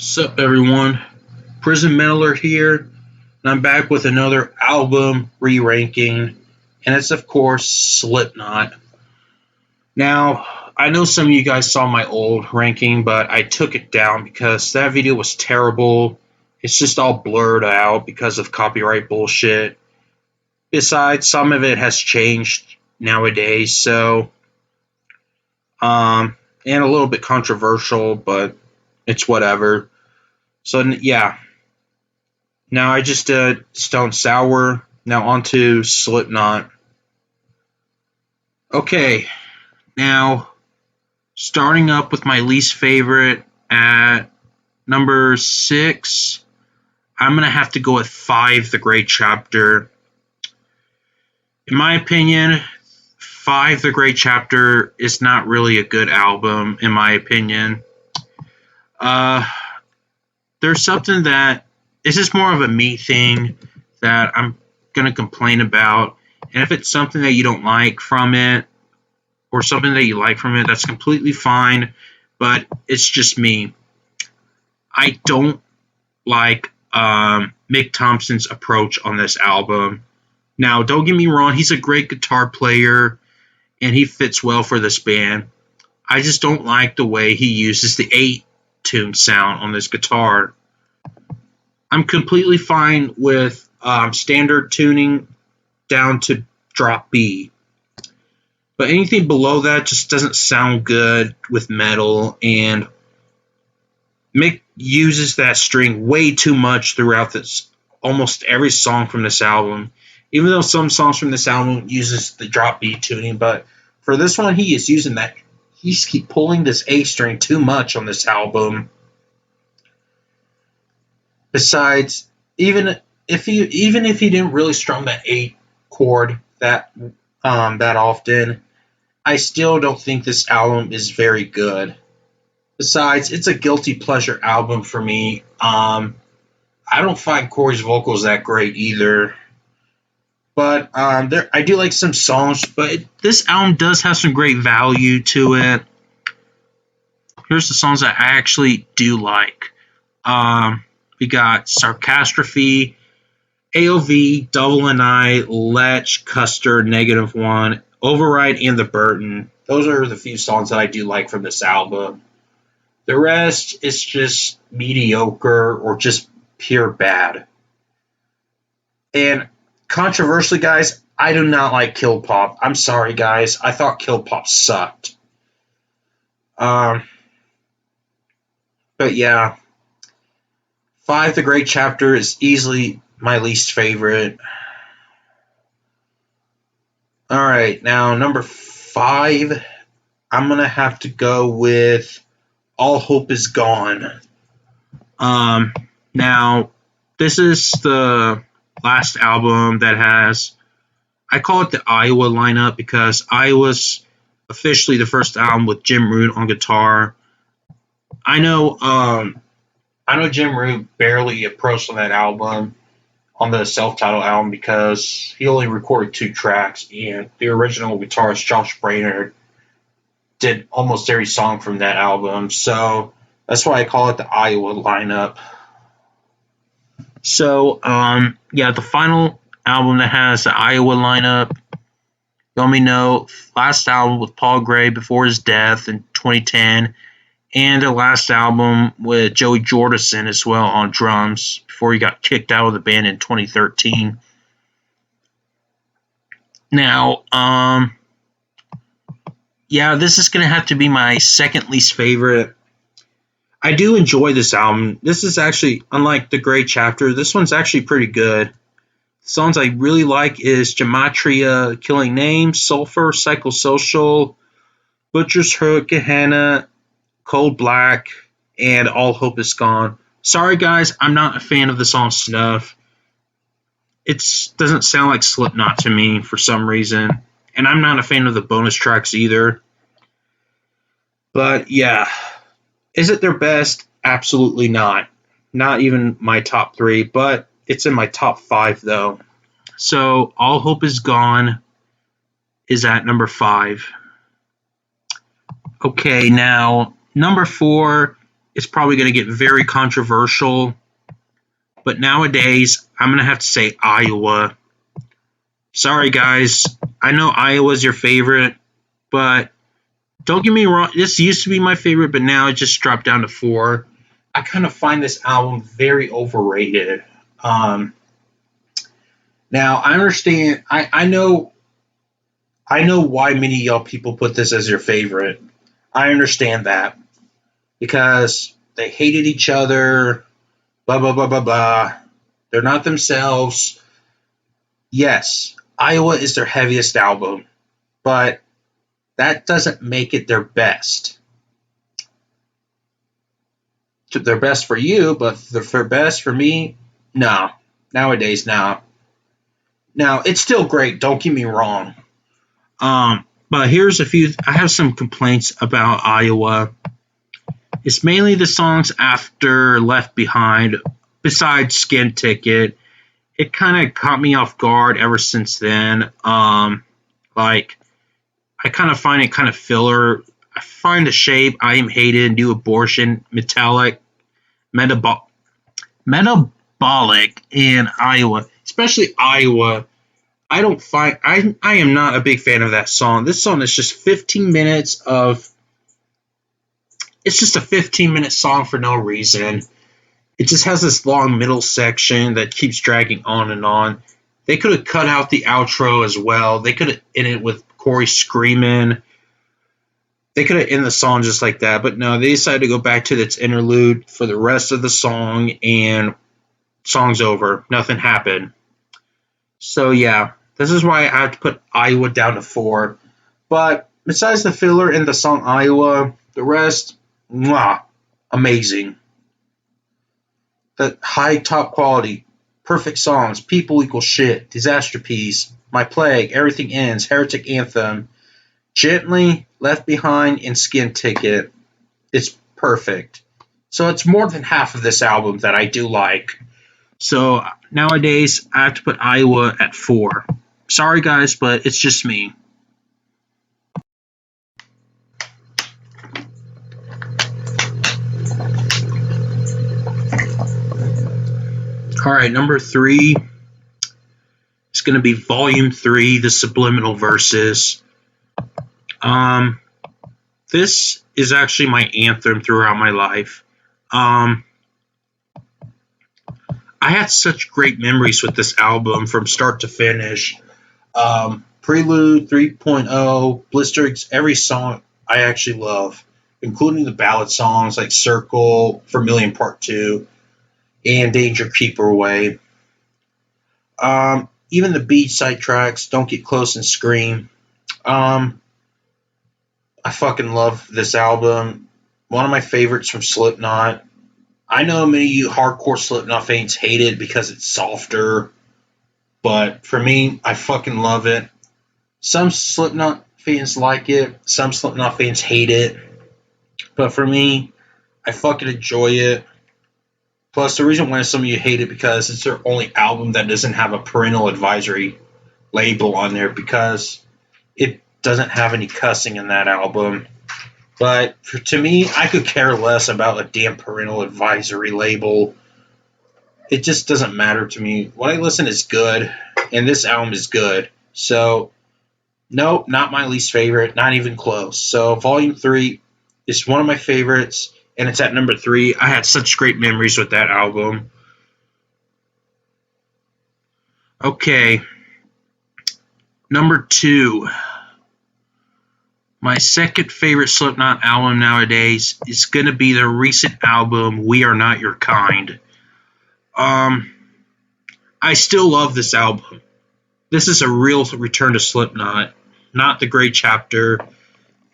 Sup everyone, Prison Meddler here, and I'm back with another album re-ranking, and it's of course Slipknot. Now, I know some of you guys saw my old ranking, but I took it down because that video was terrible. It's just all blurred out because of copyright bullshit. Besides, some of it has changed nowadays, and a little bit controversial, but it's whatever. So yeah, now I just did Stone Sour. Now on to Slipknot. Okay, now starting up with my least favorite at number 6, I'm going to have to go with 5, The Great Chapter. In my opinion, 5, The Great Chapter is not really a good album, in my opinion. There's something that it's just more of a me thing that I'm going to complain about. And if it's something that you don't like from it, or something that you like from it, that's completely fine. But it's just me. I don't like Mick Thompson's approach on this album. Now, don't get me wrong, he's a great guitar player, and he fits well for this band. I just don't like the way he uses the 8-tune sound on this guitar. I'm completely fine with standard tuning down to drop B. But anything below that just doesn't sound good with metal, and Mick uses that string way too much throughout almost every song from this album. Even though some songs from this album uses the drop B tuning, but for this one he is using that. He's keep pulling this A string too much on this album. Besides, even if he didn't really strum that 8 chord that often, I still don't think this album is very good. Besides, it's a guilty pleasure album for me. I don't find Corey's vocals that great either. But I do like some songs, but this album does have some great value to it. Here's the songs that I actually do like. We got Sarcastrophe, AOV, Double and I, Lech, Custer, -1, Override, and The Burden. Those are the few songs that I do like from this album. The rest is just mediocre or just pure bad. And controversially, guys, I do not like Kill Pop. I'm sorry, guys. I thought Kill Pop sucked. But yeah, 5, The Great Chapter is easily my least favorite. Alright, now number 5, I'm going to have to go with All Hope Is Gone. Now, this is the last album that has, I call it the Iowa lineup because Iowa's officially the first album with Jim Root on guitar. I know Jim Root barely approached on that album, on the self-titled album, because he only recorded 2 tracks, and the original guitarist Josh Brainerd did almost every song from that album, so that's why I call it the Iowa lineup. So, yeah, the final album that has the Iowa lineup, you let me know, last album with Paul Gray before his death in 2010, and the last album with Joey Jordison as well on drums before he got kicked out of the band in 2013. Now, yeah, this is going to have to be my second least favorite. I do enjoy this album. This is actually, unlike The Great Chapter, this one's actually pretty good. The songs I really like is Gematria, Killing Names, Sulfur, Psychosocial, Butcher's Hook, Gehenna, Cold Black, and All Hope Is Gone. Sorry, guys, I'm not a fan of the song Snuff. It doesn't sound like Slipknot to me for some reason. And I'm not a fan of the bonus tracks either. But, yeah. Is it their best? Absolutely not. Not even my top 3, but it's in my top 5, though. So, All Hope Is Gone is at number 5. Okay, now, number 4 it's probably going to get very controversial. But nowadays, I'm going to have to say Iowa. Sorry, guys. I know Iowa's your favorite, but don't get me wrong. This used to be my favorite, but now it just dropped down to 4. I kind of find this album very overrated. Now, I understand. I know why many of y'all people put this as your favorite. I understand that. Because they hated each other, blah, blah, blah, blah, blah. They're not themselves. Yes, Iowa is their heaviest album, but that doesn't make it their best. They're best for you, but they're best for me? No. Nowadays, no. Now, it's still great, don't get me wrong. But here's a few. I have some complaints about Iowa. It's mainly the songs after Left Behind, besides Skin Ticket. It kind of caught me off guard ever since then. I kind of find it kind of filler. I find the shape, I Am Hated, New Abortion, Metallic, Metabolic, and Iowa. Especially Iowa. I am not a big fan of that song. This song is just 15 minutes of... It's just a 15-minute song for no reason. It just has this long middle section that keeps dragging on and on. They could have cut out the outro as well. They could have ended it with Corey screaming. They could have ended the song just like that. But no, they decided to go back to its interlude for the rest of the song, and song's over. Nothing happened. So yeah, this is why I have to put Iowa down to 4. But besides the filler and the song Iowa, the rest... Mwah, amazing. The high top quality, perfect songs, People Equal Shit, Disaster Piece, My Plague, Everything Ends, Heretic Anthem, Gently, Left Behind, and Skin Ticket. It's perfect. So it's more than half of this album that I do like. So nowadays, I have to put Iowa at 4. Sorry guys, but it's just me. Alright, number 3 is going to be Volume 3, The Subliminal Verses. This is actually my anthem throughout my life. I had such great memories with this album from start to finish. Prelude, 3.0, Blister, every song I actually love, including the ballad songs like Circle, Vermilion Part 2, and Danger Keep Her Away. Even the B-side tracks, Don't Get Close and Scream. I fucking love this album. One of my favorites from Slipknot. I know many of you hardcore Slipknot fans hate it because it's softer, but for me, I fucking love it. Some Slipknot fans like it, some Slipknot fans hate it, but for me, I fucking enjoy it. Plus, the reason why some of you hate it because it's their only album that doesn't have a parental advisory label on there because it doesn't have any cussing in that album. But to me, I could care less about a damn parental advisory label. It just doesn't matter to me. What I listen is good, and this album is good. So, nope, not my least favorite, not even close. So, Volume 3 is one of my favorites, and it's at number 3. I had such great memories with that album. Okay, number 2. My second favorite Slipknot album nowadays is going to be their recent album, We Are Not Your Kind. I still love this album. This is a real return to Slipknot, not the Great Chapter.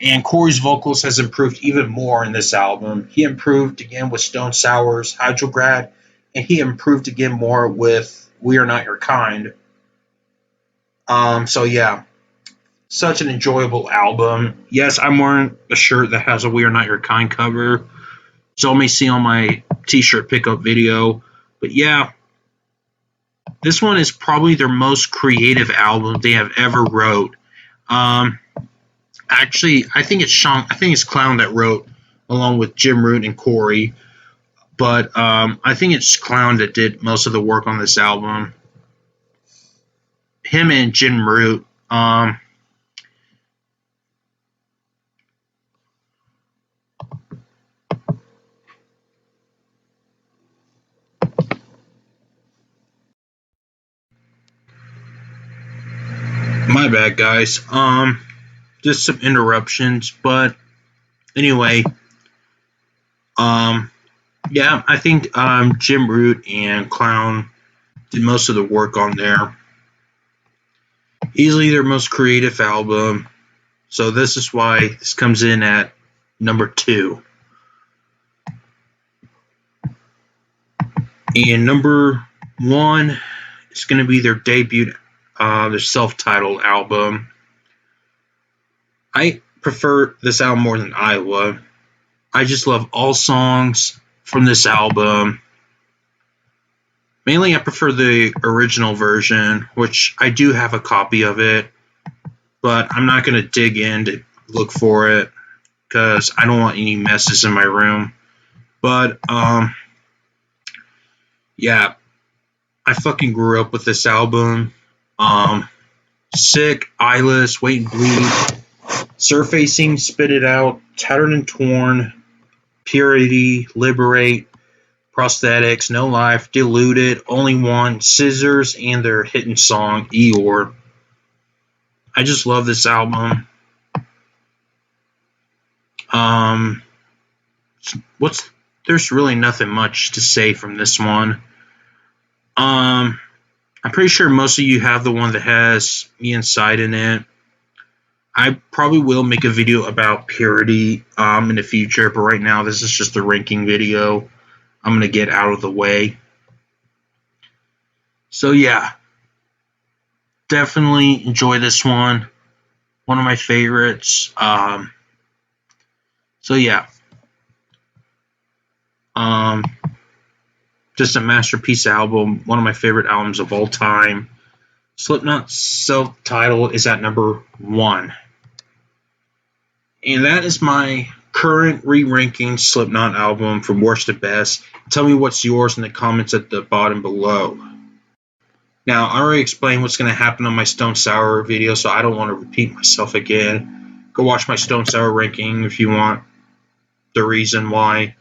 And Corey's vocals has improved even more in this album. He improved again with Stone Sour's Hydrograd, and he improved again more with We Are Not Your Kind. So yeah. Such an enjoyable album. Yes, I'm wearing a shirt that has a We Are Not Your Kind cover. So let me see on my t-shirt pickup video. But yeah, this one is probably their most creative album they have ever wrote. Actually, I think it's Clown that wrote along with Jim Root and Corey. But I think it's Clown that did most of the work on this album. Him and Jim Root. My bad, guys. Just some interruptions, but anyway, yeah, I think Jim Root and Clown did most of the work on there. Easily their most creative album, so this is why this comes in at number 2. And number 1 is going to be their debut, their self-titled album. I prefer this album more than Iowa. I just love all songs from this album. Mainly, I prefer the original version, which I do have a copy of it, but I'm not going to dig in to look for it because I don't want any messes in my room. But, yeah, I fucking grew up with this album. Sick, Eyeless, Wait and Bleed, Surfacing, Spit It Out, Tattered and Torn, Purity, Liberate, Prosthetics, No Life, Deluded, Only One, Scissors, and their hitting song, Eeyore. I just love this album. There's really nothing much to say from this one. I'm pretty sure most of you have the one that has Me Inside in it. I probably will make a video about Purity in the future, but right now this is just a ranking video I'm going to get out of the way. So yeah, definitely enjoy this one. One of my favorites. So yeah. Just a masterpiece album. One of my favorite albums of all time. Slipknot's self-titled is at number 1. And that is my current re-ranking Slipknot album from worst to best. Tell me what's yours in the comments at the bottom below. Now, I already explained what's going to happen on my Stone Sour video, so I don't want to repeat myself again. Go watch my Stone Sour ranking if you want the reason why,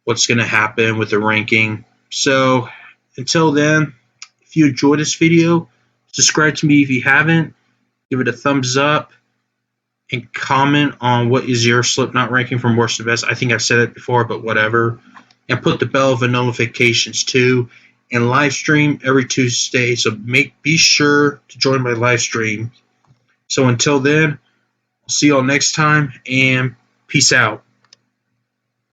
what's going to happen with the ranking. So, until then, if you enjoyed this video, subscribe to me if you haven't. Give it a thumbs up. And comment on what is your Slipknot ranking from worst to best. I think I've said it before, but whatever. And put the bell for notifications too. And live stream every Tuesday. So be sure to join my live stream. So until then, I'll see y'all next time and peace out.